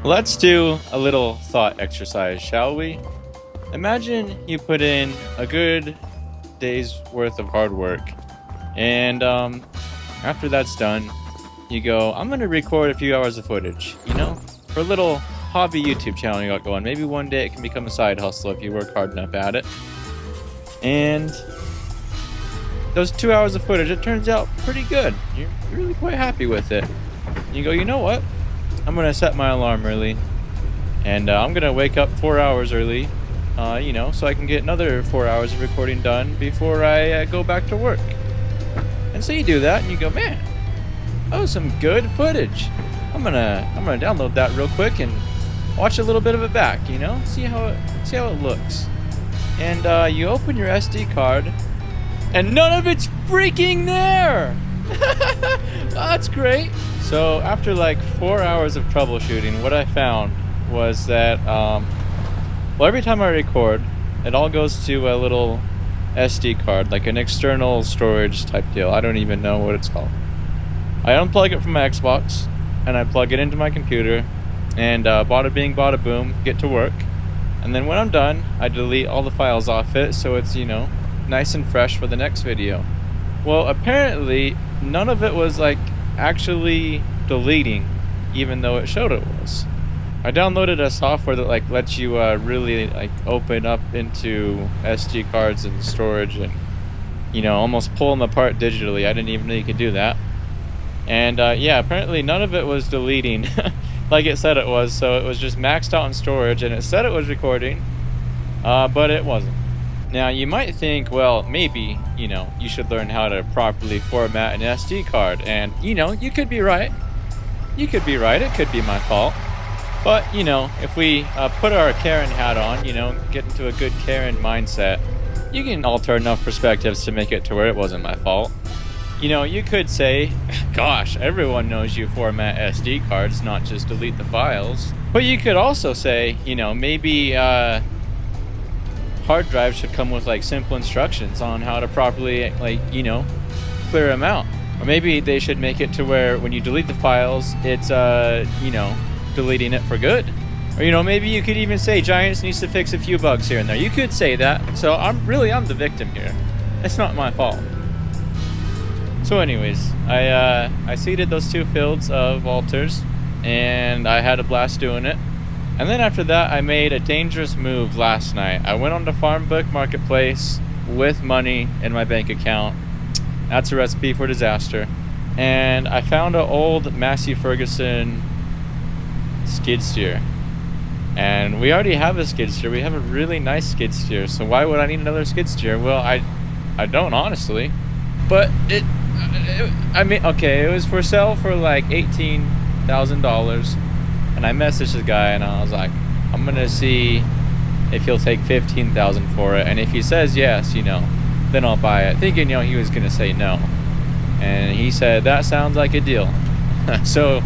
Let's do a little thought exercise, shall we? Imagine you put in a good day's worth of hard work, and after that's done, you go, I'm gonna record a few hours of footage, for a little hobby YouTube channel you got going. Maybe one day it can become a side hustle if you work hard enough at it. And those 2 hours of footage, it turns out pretty good. You're really quite happy with it. You go, you know what? I'm gonna set my alarm early, and I'm gonna wake up 4 hours early, so I can get another 4 hours of recording done before I go back to work. And so you do that, and you go, man, that was some good footage. I'm gonna download that real quick and watch a little bit of it back. See how it looks. And you open your SD card, and none of it's freaking there. That's great. So after like 4 hours of troubleshooting, what I found was that, every time I record, it all goes to a little SD card, like an external storage type deal. I don't even know what it's called. I unplug it from my Xbox, and I plug it into my computer, and bada bing, bada boom, get to work. And then when I'm done, I delete all the files off it, so it's, nice and fresh for the next video. Well, apparently, none of it was, actually deleting, even though it showed it was. I downloaded a software that lets you really open up into SD cards and storage and almost pull them apart digitally. I didn't even know you could do that. And apparently none of it was deleting like it said it was. So it was just maxed out in storage, and it said it was recording, but it wasn't. Now you might think, well, maybe you should learn how to properly format an SD card, and you could be right. You could be right. It could be my fault. But, if we put our Karen hat on, get into a good Karen mindset, you can alter enough perspectives to make it to where it wasn't my fault. You could say, gosh, everyone knows you format SD cards, not just delete the files. But you could also say, maybe hard drives should come with simple instructions on how to properly, clear them out. Or maybe they should make it to where when you delete the files, it's, deleting it for good. Or maybe you could even say Giants needs to fix a few bugs here and there. You could say that. So I'm the victim here. It's not my fault. So anyways, I seeded those 2 fields of alters, and I had a blast doing it. And then after that, I made a dangerous move last night. I went on to Farmbook Marketplace with money in my bank account. That's a recipe for disaster. And I found an old Massey Ferguson skid steer. And we already have a skid steer. We have a really nice skid steer. So why would I need another skid steer? Well, I don't, honestly. But it was for sale for $18,000. And I messaged the guy, and I was like, I'm gonna see if he'll take $15,000 for it. And if he says yes, then I'll buy it. Thinking, he was gonna say no. And he said, that sounds like a deal. So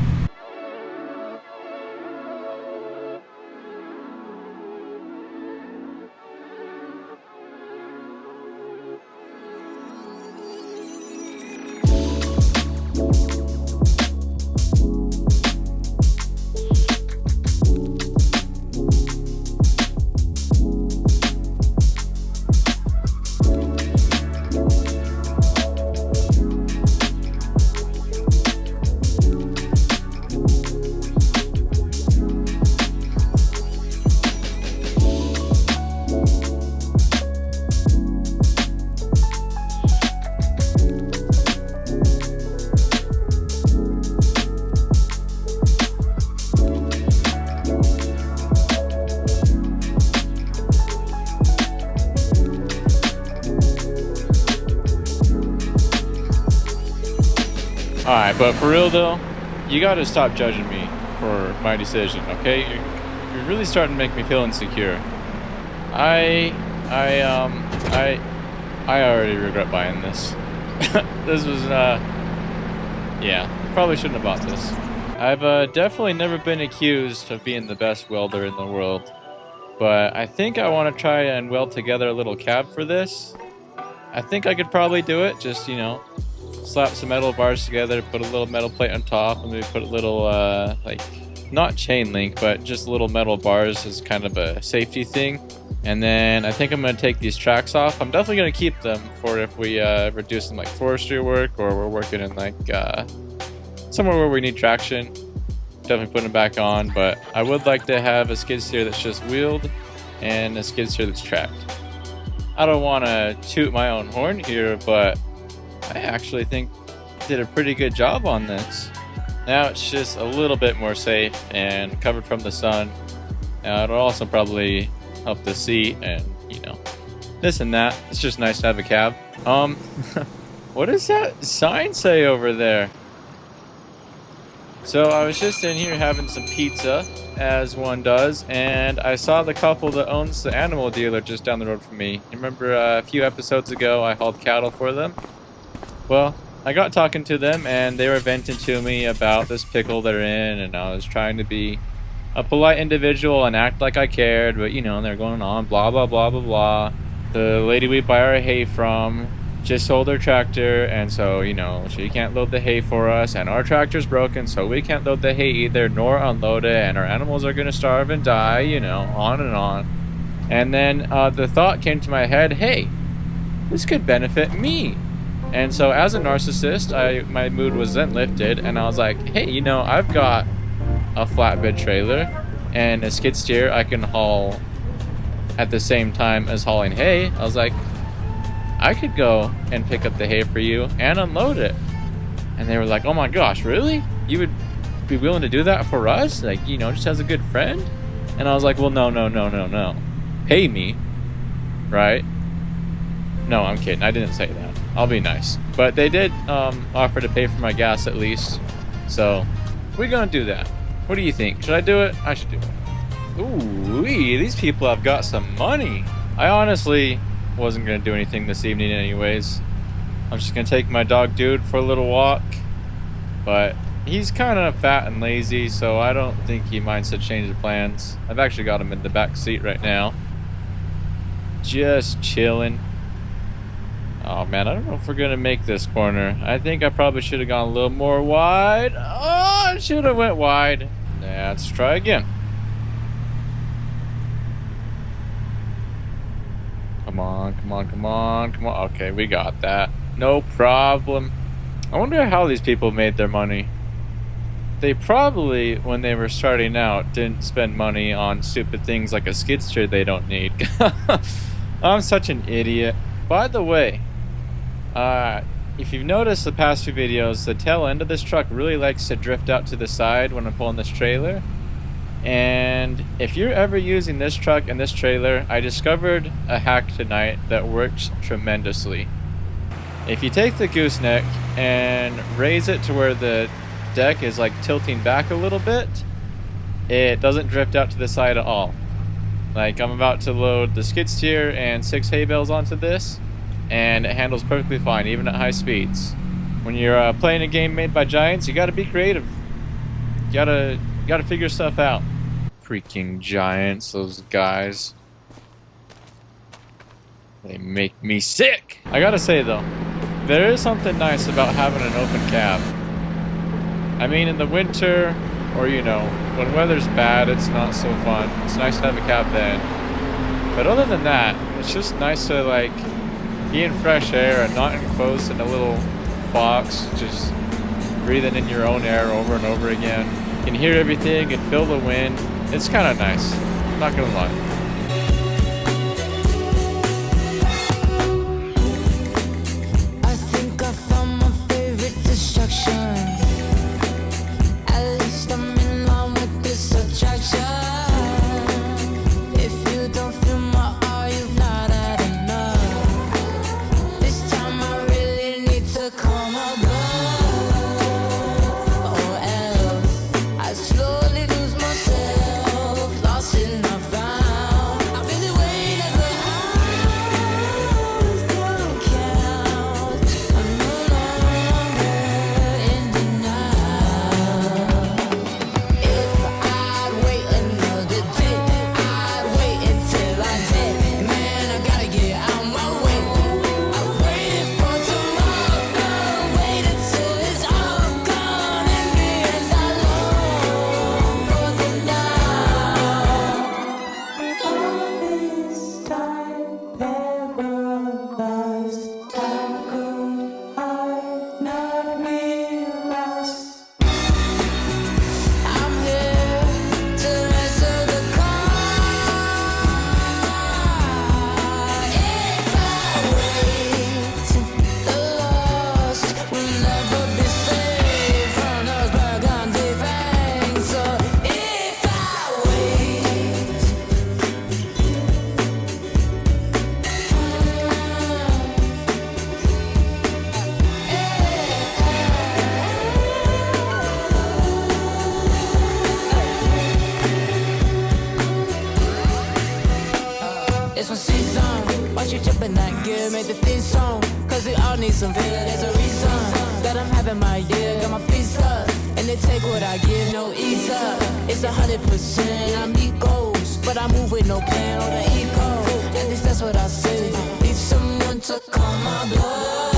alright, but for real though, you gotta stop judging me for my decision, okay? You're really starting to make me feel insecure. I already regret buying this. This was, probably shouldn't have bought this. I've definitely never been accused of being the best welder in the world, but I think I want to try and weld together a little cab for this. I think I could probably do it, just, slap some metal bars together, put a little metal plate on top, and maybe put a little, not chain link, but just little metal bars as kind of a safety thing. And then I think I'm going to take these tracks off. I'm definitely going to keep them for if we ever do some like forestry work, or we're working in like somewhere where we need traction. Definitely put them back on, but I would like to have a skid steer that's just wheeled and a skid steer that's tracked. I don't want to toot my own horn here, but I actually think I did a pretty good job on this. Now it's just a little bit more safe and covered from the sun. It'll also probably help the seat and, you know, this and that. It's just nice to have a cab. What does that sign say over there? So I was just in here having some pizza, as one does, and I saw the couple that owns the animal dealer just down the road from me. You remember a few episodes ago I hauled cattle for them? Well, I got talking to them and they were venting to me about this pickle they're in, and I was trying to be a polite individual and act like I cared, but you know, they're going on blah blah blah blah blah. The lady we buy our hay from just sold her tractor, and so, you know, she can't load the hay for us, and our tractor's broken, so we can't load the hay either, nor unload it, and our animals are gonna starve and die, you know, on and on. And then the thought came to my head, hey, this could benefit me. And so as a narcissist, my mood was then lifted, and I was like, hey, you know, I've got a flatbed trailer and a skid steer I can haul at the same time as hauling hay. I was like, I could go and pick up the hay for you and unload it. And they were like, oh my gosh, really? You would be willing to do that for us? Like, you know, just as a good friend? And I was like, well, no. Pay me, right? No, I'm kidding. I didn't say that. I'll be nice. But they did offer to pay for my gas at least. So we're going to do that. What do you think? Should I do it? I should do it. Ooh, these people have got some money. I honestly wasn't going to do anything this evening anyways. I'm just going to take my dog Dude for a little walk. But he's kind of fat and lazy, so I don't think he minds to change the plans. I've actually got him in the back seat right now, just chilling. Oh man, I don't know if we're going to make this corner. I think I probably should have gone a little more wide. Oh, I should have went wide. Let's try again. Come on. Okay, we got that. No problem. I wonder how these people made their money. They probably, when they were starting out, didn't spend money on stupid things like a skid steer they don't need. I'm such an idiot. By the way, if you've noticed the past few videos, the tail end of this truck really likes to drift out to the side when I'm pulling this trailer. And if you're ever using this truck and this trailer, I discovered a hack tonight that works tremendously. If you take the gooseneck and raise it to where the deck is like tilting back a little bit, it doesn't drift out to the side at all. Like, I'm about to load the skid steer and 6 hay bales onto this, and it handles perfectly fine, even at high speeds. When you're playing a game made by giants, you gotta be creative. You gotta figure stuff out. Freaking giants, those guys. They make me sick! I gotta say though, there is something nice about having an open cab. I mean, in the winter, or you know, when weather's bad, it's not so fun. It's nice to have a cab then. But other than that, it's just nice to like be in fresh air and not enclosed in a little box, just breathing in your own air over and over again. You can hear everything and feel the wind. It's kind of nice, not gonna lie. I think I found my favorite distraction. At least I'm in line with this attraction. If you don't feel my heart, you've not had enough. This time I really need to come above, or else I slowly lose myself, lost in the vibe. gear, make the theme song. Cause we all need some vigor, there's a reason that I'm having my year. Got my feet up, and they take what I give, no ease up. It's 100%, I meet goals, but I move with no plan or the ego. At least that's what I say. Need someone to calm my blood.